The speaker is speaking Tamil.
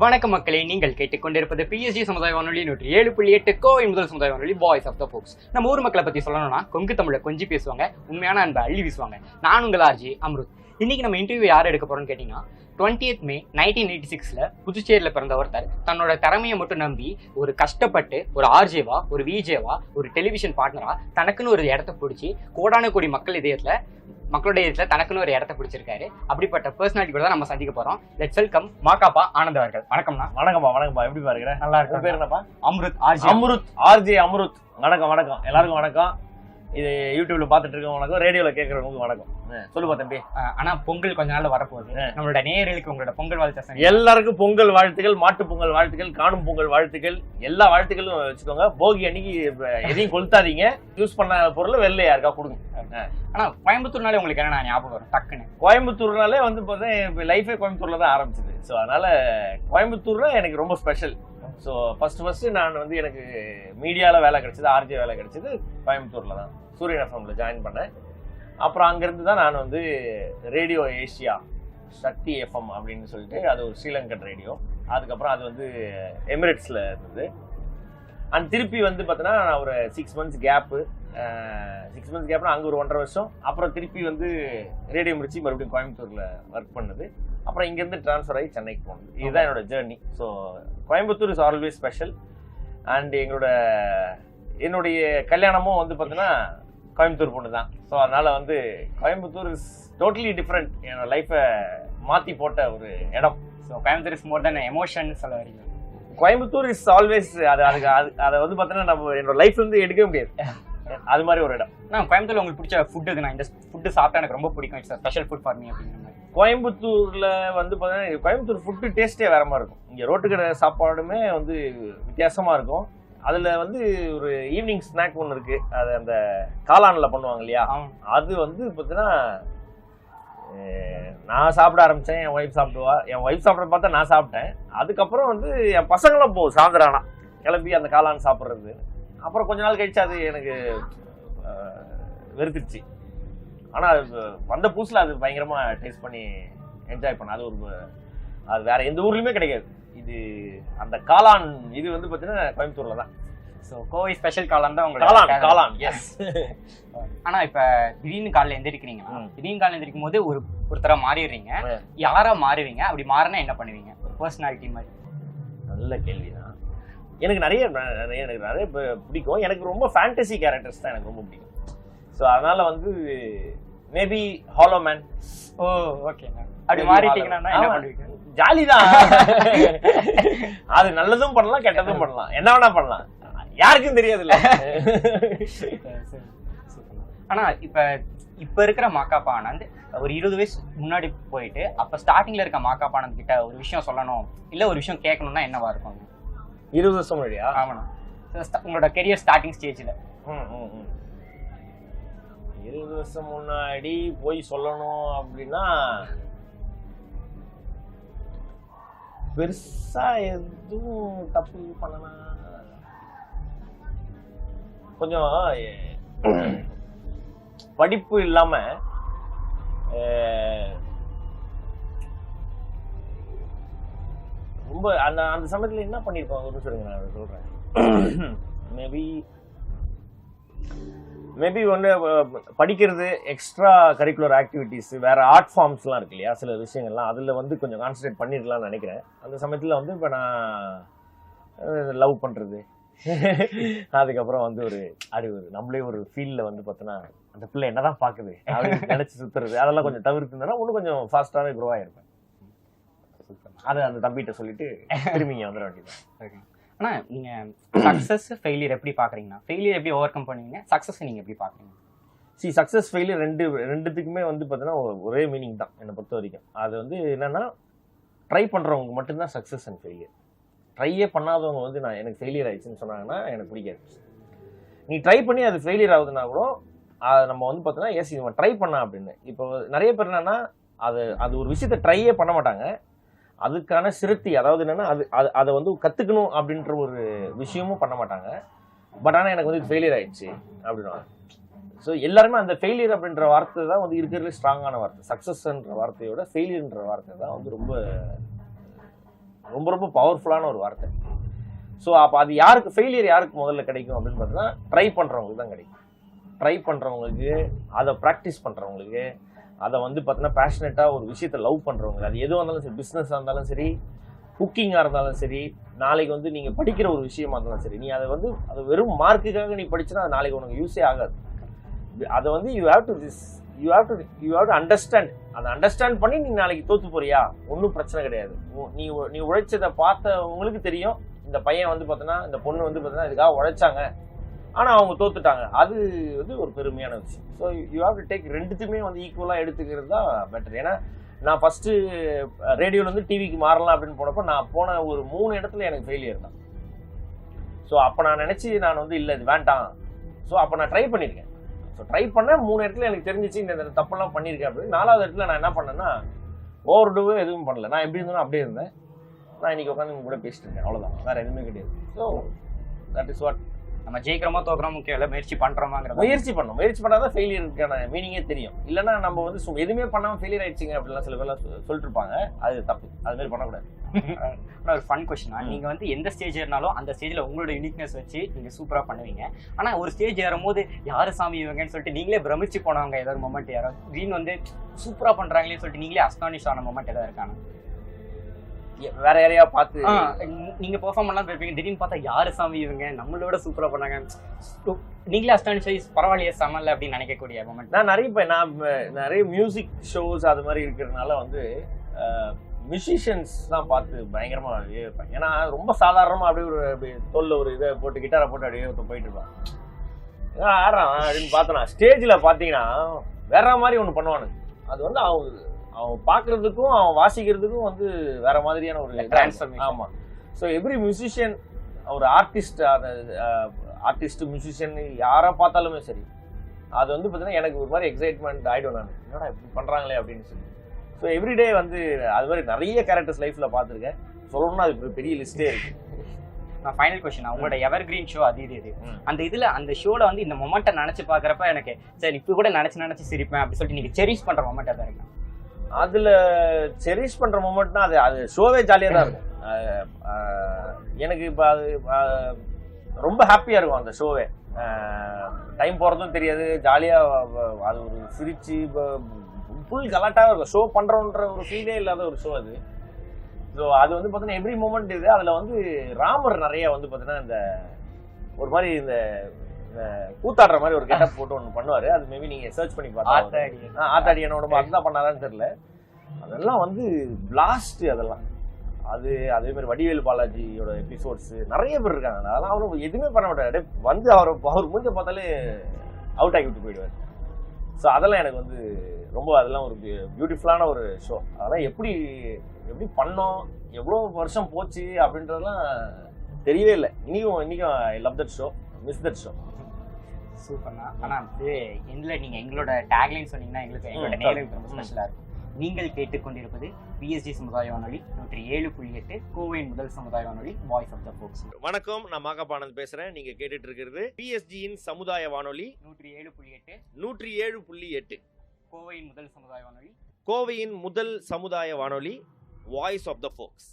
வணக்கம் மக்களே, நீங்கள் கேட்டுக்கொண்டிருப்பது பிஎஸ்ஜி சமுதாய வானொலி 107.8 கோவை முதல் சமுதாய வானொலி வாய்ஸ் ஆஃப் த ஃபோக்ஸ். நம்ம ஊர் மக்களை பத்தி சொல்லணும்னா கொங்கு தமிழை கொஞ்சி பேசுவாங்க, உண்மையான அன்பை அள்ளி வீசுவாங்க. நான் உங்கள் ஆர்ஜி அம்ருத். இன்னைக்கு நம்ம இன்டர்வியூ யார் எடுக்க போறோம்னு கேட்டீங்கன்னா, 20th May 1986 புதுச்சேரியில் பிறந்த ஒருத்தர் தன்னோட திறமையை மட்டும் நம்பி ஒரு கஷ்டப்பட்டு ஒரு ஆர்ஜேவா, ஒரு விஜேவா, ஒரு டெலிவிஷன் பார்ட்னரா தனக்குன்னு ஒரு இடத்த பிடிச்சி கோடான கோடி மக்களுடைய இடத்துல தனக்குன்னு ஒரு இடத்த பிடிச்சிருக்காரு. அப்படிப்பட்ட பர்சனாலிட்டி கூட தான் நம்ம சந்திக்க போறோம். லெட்ஸ் வெல்கம் மாகாபா ஆனந்த் அவர்கள். வணக்கம்ண்ணா. வணக்கம்பா. எப்படி பாருங்க? நல்லா இருக்கு. பேர் என்னப்பா? அம்ருத். ஆர்ஜே அம்ருத். வணக்கம் எல்லாருக்கும் வணக்கம். இது யூடியூப்ல பாத்துட்டு இருக்கவங்க வணக்கம், ரேடியோல கேட்கறவங்களுக்கு வணக்கம். சொல்லுப்பா தம்பி. ஆனா பொங்கல் கொஞ்ச நாள் வரப்போகுது. நம்மளோட நேயர்களுக்கு உங்களோட பொங்கல் வாழ்த்து. எல்லாருக்கும் பொங்கல் வாழ்த்துக்கள், மாட்டு பொங்கல் வாழ்த்துக்கள், காணும் பொங்கல் வாழ்த்துக்கள், எல்லா வாழ்த்துக்களும் வச்சுக்கோங்க. போகி அன்னைக்கு எதையும் கொளுத்தாதீங்க. யூஸ் பண்ண பொருள் வெளில யாருக்கா கொடுங்க. ஆனா கோயம்புத்தூர்னாலே உங்களுக்கு என்ன ஞாபகம் வரும் டக்குன்னு? கோயம்புத்தூர்னாலே வந்து பார்த்தா லைஃபே கோயம்புத்தூர்ல தான் ஆரம்பிச்சது. ஸோ அதனால கோயம்புத்தூர்ல எனக்கு ரொம்ப ஸ்பெஷல். ஸோ ஃபர்ஸ்ட் நான் வந்து எனக்கு மீடியாவில் வேலை கிடைச்சது, ஆர்ஜே வேலை கிடைச்சது கோயம்புத்தூர்ல தான். சூரியன் எஃப்எம்ல ஜாயின் பண்ணேன். அப்புறம் அங்கிருந்து தான் நான் வந்து ரேடியோ ஏஷியா சக்தி எஃப்எம் அப்படின்னு சொல்லிட்டு, அது ஒரு ஸ்ரீலங்கன் ரேடியோ. அதுக்கப்புறம் அது வந்து எமிரேட்ஸ்ல இருந்தது. அண்ட் திருப்பி வந்து பார்த்தீங்கன்னா நான் ஒரு 6 months கேப்பு, 6 months கேப்னா அங்கே ஒரு 1.5 வருஷம். அப்புறம் திருப்பி வந்து ரேடியோ முடிச்சு மறுபடியும் கோயம்புத்தூர்ல ஒர்க் பண்ணது. அப்புறம் இங்கேருந்து ட்ரான்ஸ்ஃபர் ஆகி சென்னைக்கு போனது. இதுதான் என்னோட journey. So Coimbatore is always special. And என்னுடைய கல்யாணமும் வந்து பார்த்தீங்கன்னா கோயம்புத்தூர் பொண்ணு தான். ஸோ அதனால வந்து கோயம்புத்தூர் இஸ் டோட்டலி டிஃப்ரெண்ட். என்னோட லைஃப்பை மாற்றி போட்ட ஒரு இடம். So Coimbatore is more then emotion சொல்ல வரீங்க. கோயம்புத்தூர் இஸ் ஆல்வேஸ் அதை வந்து பார்த்தீங்கன்னா நம்ம என்னோட லைஃப்ல இருந்து எடுக்கவே முடியாது. அது மாதிரி ஒரு இடம். கோயம்புத்தூர்ல உங்களுக்கு பிடிச்ச ஃபுட் இது, நான் இந்த ஃபுட்டு சாப்பிட்டா எனக்கு ரொம்ப பிடிக்கும், it's special food for me அப்படிங்கிற மாதிரி. கோயம்புத்தூர்ல வந்து பார்த்தீங்கன்னா கோயம்புத்தூர் ஃபுட்டு டேஸ்டே வேற மாதிரி இருக்கும். இங்கே ரோட்டுக்கடை சாப்பாடுமே வந்து வித்தியாசமா இருக்கும். அதுல வந்து ஒரு ஈவினிங் ஸ்நாக் ஒன்று இருக்கு, அது அந்த காளான்ல பண்ணுவாங்க இல்லையா, அது வந்து பார்த்தீங்கன்னா நான் சாப்பிட ஆரம்பிச்சேன், என் ஒய்ஃப் சாப்பிடுவா. என் ஒய்ஃப் சாப்பிட்றத பார்த்தா நான் சாப்பிட்டேன். அதுக்கப்புறம் வந்து என் பசங்களும் போகும் சாயந்தரம் கிளம்பி அந்த காளான் சாப்பிட்றது. அப்புறம் கொஞ்ச நாள் கழிச்சு அது எனக்கு வெறுத்துருச்சு. ஆனால் வந்த புதுசில் அது பயங்கரமா டேஸ்ட் பண்ணி என்ஜாய் பண்ண. அது வேற எந்த ஊர்லயுமே கிடைக்காது. இது அந்த காளான் இது வந்து பார்த்தீங்கன்னா கோயம்புத்தூர்ல தான். ஸோ கோவை ஸ்பெஷல் காளான் தான் உங்களுக்கு காளான். எஸ். ஆனா இப்ப திடீர்னு காலைல எந்திரிக்கிறீங்க, திடீர்னு காலைல எந்திரிக்கும் போது ஒருத்தர மாறிடுறீங்க. யாரா மாறுவீங்க? அப்படி மாறினா என்ன பண்ணுவீங்க? ஒரு பர்சனாலிட்டி மாதிரி. நல்ல கேள்விதான். எனக்கு நிறைய பிடிக்கும். எனக்கு ரொம்ப ஃபேண்டசி கேரக்டர்ஸ் தான் எனக்கு ரொம்ப பிடிக்கும். ஸோ அதனால வந்து மேபி ஹாலோ மேன். ஓ ஓகே. அப்படி மாறிட்டீங்கன்னா என்ன பண்ணுவீங்க? ஜாலிதான். அது நல்லதும் பண்ணலாம், கெட்டதும் பண்ணலாம், என்ன வேணா பண்ணலாம், யாருக்கும் தெரியாது இல்ல. ஆனா இப்ப இருக்கிற மாகாபா ஆனந்த் ஒரு 20 வயசு முன்னாடி போயிட்டு அப்ப ஸ்டார்டிங்ல இருக்க மாகாபா ஆனந்த் கிட்ட ஒரு விஷயம் சொல்லணும் இல்ல ஒரு விஷயம் கேட்கணும்னா என்னவா இருக்கும்? 20 வருஷம் முன்னாடியா? ஆமாண்ணா. உங்களோட கெரியர் ஸ்டார்டிங் ஸ்டேஜ்ல 20 வருஷம் முன்னாடி போய் சொல்லணும் அப்படின்னா பெருசா எதுவும் தப்பு பண்ணலாம். கொஞ்சம் படிப்பு இல்லாம ரொம்ப அந்த சமயத்துல என்ன பண்ணிருப்பாங்க ஒரு சொல்லுங்க, நான் சொல்றேன். மேபி ஒன்று படிக்கிறது, எக்ஸ்ட்ரா கரிக்குலர் ஆக்டிவிட்டிஸ், வேற ஆர்ட் ஃபார்ம்ஸ்லாம் இருக்கு இல்லையா, சில விஷயங்கள்லாம் அதில் வந்து கொஞ்சம் கான்சன்ட்ரேட் பண்ணிடலாம்னு நினைக்கிறேன். அந்த சமயத்தில் வந்து இப்போ நான் லவ் பண்ணுறது, அதுக்கப்புறம் வந்து நம்மளே ஒரு ஃபீல்டில் வந்து பார்த்தோன்னா அந்த பிள்ளை என்னதான் பார்க்குது அப்படின்னு நினச்சி சுற்றுறது, அதெல்லாம் கொஞ்சம் தவிர்த்துனா இன்னும் கொஞ்சம் ஃபாஸ்ட்டாகவே க்ரோ ஆகிருப்பேன். அதை அந்த தம்பிகிட்ட சொல்லிட்டு திரும்பிங்க வந்துட வேண்டியது. ஆனா நீங்க சக்சஸ் ஃபெயிலியர் எப்படி பாக்குறீங்கன்னா, ஃபெயிலியர் எப்படி ஓவர் கம் பண்ணுவீங்க, சக்சஸ் நீங்க எப்படி பாக்குறீங்க? சக்சஸ் ஃபெயிலியர் ரெண்டுத்துக்குமே வந்து பார்த்தீங்கன்னா ஒரே மீனிங் தான் என்னை பொறுத்த வரைக்கும். அது வந்து என்னன்னா, ட்ரை பண்றவங்க மட்டும்தான் சக்சஸ் அண்ட் ஃபெயிலியர். ட்ரையே பண்ணாதவங்க வந்து எனக்கு ஃபெயிலியர் ஆயிடுச்சுன்னு சொன்னாங்கன்னா எனக்கு பிடிக்காது. நீ ட்ரை பண்ணி அது ஃபெயிலியர் ஆகுதுன்னா கூட நம்ம வந்து பார்த்தோன்னா எஸ் இவன் ட்ரை பண்ணா அப்படின்னு. இப்போ நிறைய பேர் என்னன்னா அது ஒரு விஷயத்த ட்ரையே பண்ண மாட்டாங்க. அதுக்கான சிறுத்தி, அதாவது என்னன்னா அதை வந்து கத்துக்கணும் அப்படின்ற ஒரு விஷயமும் பண்ண மாட்டாங்க. பட் ஆனால் எனக்கு வந்து ஃபெயிலியர் ஆயிடுச்சு அப்படின்னா, ஸோ எல்லாருமே அந்த ஃபெயிலியர் அப்படின்ற வார்த்தை தான் வந்து இருக்கிறதுல ஸ்ட்ராங்கான வார்த்தை. சக்ஸஸ்ன்ற வார்த்தையோட ஃபெயிலியர்ன்ற வார்த்தை தான் வந்து ரொம்ப ரொம்ப ரொம்ப பவர்ஃபுல்லான ஒரு வார்த்தை. ஸோ அப்போ அது யாருக்கு ஃபெயிலியர் யாருக்கு முதல்ல கிடைக்கும் அப்படின்னு பார்த்தீங்கன்னா ட்ரை பண்ணுறவங்களுக்கு தான் கிடைக்கும். ட்ரை பண்ணுறவங்களுக்கு, அதை ப்ராக்டிஸ் பண்ணுறவங்களுக்கு, அதை வந்து பார்த்தீங்கன்னா பேஷனேட்டாக ஒரு விஷயத்தை லவ் பண்ணுறவங்க, அது எதுவாக இருந்தாலும் சரி, பிஸ்னஸாக இருந்தாலும் சரி, குக்கிங்காக இருந்தாலும் சரி, நாளைக்கு வந்து நீங்கள் படிக்கிற ஒரு விஷயமா இருந்தாலும் சரி, நீ அதை வந்து அது வெறும் மார்க்குக்காக நீ படிச்சுன்னா அது நாளைக்கு உனக்கு யூஸே ஆகாது. அதை வந்து யூ ஹேவ் டு அண்டர்ஸ்டாண்ட். அதை அண்டர்ஸ்டாண்ட் பண்ணி நீ நாளைக்கு தோத்து போறியா, ஒன்றும் பிரச்சனை கிடையாது. நீ உழைச்சதை பார்த்த உங்களுக்கு தெரியும், இந்த பையன் வந்து பார்த்தீங்கன்னா, இந்த பொண்ணு வந்து பார்த்தீங்கன்னா இதுக்காக உழைச்சாங்க, ஆனால் அவங்க தோத்துட்டாங்க. அது வந்து ஒரு பெருமையான விஷயம். So you have to take ரெண்டுத்துமே வந்து ஈக்குவலாக எடுத்துக்கிறது தான் பெட்டர். ஏன்னா நான் ஃபஸ்ட்டு ரேடியோலேருந்து டிவிக்கு மாறலாம் அப்படின்னு போனப்போ நான் போன ஒரு 3 இடத்துல எனக்கு ஃபெயிலியர் தான். ஸோ அப்போ நான் நினச்சி நான் வந்து இல்லை இது வேண்டாம். ஸோ அப்போ நான் ட்ரை பண்ணியிருக்கேன். ஸோ ட்ரை பண்ண 3 இடத்துல எனக்கு தெரிஞ்சிச்சு இந்த தப்பெல்லாம் பண்ணியிருக்கேன் அப்படின்னு. 4வது இடத்துல நான் என்ன பண்ணேன்னா ஓவர் டூவே எதுவும் பண்ணல. நான் எப்படி இருந்தேனோ அப்படியே இருந்தேன். நான் இன்னைக்கு உட்காந்து உங்க கூட பேசிட்டு இருக்கேன், அவ்வளோதான், வேறு எதுவுமே கிடையாது. So that is what. நம்ம ஜெயிக்கிறோமா தோக்குறோம் முக்கியம் இல்லை, முயற்சி பண்ணுறோமாங்கிறது. முயற்சி பண்ணால் தான் ஃபெயிலியருக்கான மீனிங்கே தெரியும். இல்லைன்னா நம்ம வந்து எதுவுமே பண்ணாமல் ஃபெயிலியர் ஆயிடுச்சிங்க அப்படிலாம் சில பேர்லாம் சொல்லிட்டு இருப்பாங்க. அது தப்பு, அது மாதிரி பண்ணக்கூடாது. ஆனால் ஒரு ஃபன் கொஸ்டினா, நீங்கள் வந்து எந்த ஸ்டேஜ் ஏறினாலும் அந்த ஸ்டேஜில் உங்களோட யூனிக்னஸ் வச்சு நீங்கள் சூப்பராக பண்ணுவீங்க. ஆனால் ஒரு ஸ்டேஜ் ஏறும்போது யார் சாமி இவங்கன்னு சொல்லிட்டு நீங்களே பிரமிச்சு போனவங்க ஏதாவது மொமெண்ட், யாராவது க்ரீன் வந்து சூப்பராக பண்ணுறாங்களேன்னு சொல்லிட்டு நீங்களே அஸ்டானிஷ் ஆன மொமெண்ட் ஏதாவது இருக்காங்க? வேற யாரையா பார்த்து நீங்க பெர்ஃபார்ம் பண்ணலாம் போயிருப்பீங்க, திடீர்னு பார்த்தா யாரு சாமி இவங்க நம்மளோட சூப்பரா பண்ணாங்க, நீங்களே அஸ்டானிஷ் பரவாயில்லையே சமல்ல அப்படின்னு நினைக்கக்கூடிய மொமெண்ட்? நான் நிறைய மியூசிக் ஷோஸ் அது மாதிரி இருக்கிறதுனால வந்து மியூசிஷியன்ஸ் தான் பார்த்து பயங்கரமா இருப்பேன். ஏன்னா ரொம்ப சாதாரணமா அப்படியே ஒரு தோல்ல ஒரு இதை போட்டு கிட்டாரை போட்டு அப்படியே போயிட்டு இருப்பான், ஆடுறான் அப்படின்னு பார்த்தோன்னா ஸ்டேஜில் பார்த்தீங்கன்னா வேற மாதிரி ஒன்று பண்ணுவானுங்க. அது வந்து அவன் பார்க்கறதுக்கும் அவன் வாசிக்கிறதுக்கும் வந்து வேற மாதிரியான ஒரு டிரான்ஸ்ஃபர்மேஷன். ஆமாம். ஸோ எவ்ரி மியூசிஷியன், ஒரு ஆர்டிஸ்ட் மியூசிஷியன் யாரை பார்த்தாலுமே சரி, அது வந்து பார்த்தீங்கன்னா எனக்கு ஒரு மாதிரி எக்ஸைட்மெண்ட் ஆகிடும். நான் என்னடா இப்படி பண்ணுறாங்களே அப்படின்னு சொல்லி. ஸோ எவ்ரிடே வந்து அது மாதிரி நிறைய கேரக்டர்ஸ் லைஃப்பில் பார்த்துருக்கேன். சொல்லணும்னா அது பெரிய லிஸ்டே இருக்கு. நான் ஃபைனல் கொஸ்டின், உங்களோட எவர் கிரீன் ஷோ அது இது அந்த இதில் அந்த ஷோவில் வந்து இந்த மொமெண்ட்டை நினச்சி பார்க்குறப்ப எனக்கு சரி இப்போ கூட நினச்சி சிரிப்பேன் அப்படின்னு சொல்லிட்டு நீங்கள் செரிஷ் பண்ணுற மொமெண்ட் தான் இருக்கு. அதில் செரிஷ் பண்ணுற மொமெண்ட்னா அது ஷோவே ஜாலியாக தான் இருக்கும். எனக்கு இப்போ அது ரொம்ப ஹாப்பியாக இருக்கும் அந்த ஷோவே. டைம் போகிறதும் தெரியாது, ஜாலியாக அது ஒரு சிரிச்சு ஃபுல் கலாட்டாக இருக்கும். ஷோ பண்ணுறோன்ற ஒரு ஃபீலே இல்லாத ஒரு ஷோ அது. ஸோ அது வந்து பார்த்தீங்கன்னா எவ்ரி மூமெண்ட் இது. அதில் வந்து ராமர் நிறைய வந்து பார்த்தீங்கன்னா இந்த ஒரு மாதிரி இந்த கூத்தாடுற மாதிரி ஒரு கெட்டப் போட்டு ஒன்று பண்ணுவார். அது மேபி நீங்கள் சர்ச் பண்ணி பார்த்தா ஆத்தாடி என்னோட அதுதான் பண்ணாதான்னு தெரியல. அதெல்லாம் வந்து பிளாஸ்ட். அதெல்லாம் அதே மாதிரி வடிவேலு பாலாஜியோட எபிசோட்ஸ் நிறைய பேர் இருக்காங்க. அதெல்லாம் அவரும் எதுவுமே பண்ண மாட்டாரு, வந்து அவர் மூஞ்ச பார்த்தாலே அவுட் ஆகி விட்டு போயிடுவார். ஸோ அதெல்லாம் எனக்கு வந்து ரொம்ப அதெல்லாம் ஒரு பியூட்டிஃபுல்லான ஒரு ஷோ. அதெல்லாம் எப்படி பண்ணோம், எவ்வளோ வருஷம் போச்சு அப்படின்றதெல்லாம் தெரியவே இல்லை. இன்னைக்கும் I love that show, miss that show. சூப்பர்ண்ணா. ஆனால் வந்து நீங்கள் எங்களோட டேக்லைன் சொன்னீங்கன்னா எங்களோட நேரம் ரொம்ப ஸ்பெஷலாக இருக்கும். நீங்கள் கேட்டுக்கொண்டிருப்பது பிஎஸ்ஜி சமுதாய வானொலி 107.8 கோவையின் முதல் சமுதாய வானொலி வாய்ஸ் ஆஃப் த ஃபோக்ஸ். வணக்கம், நான் மாகாபானந்த் பேசுறேன். நீங்க கேட்டுட்டு இருக்கிறது பிஎஸ்ஜியின் சமுதாய வானொலி 107.8 கோவையின் முதல் சமுதாய வானொலி வாய்ஸ் ஆஃப் த ஃபோக்ஸ்.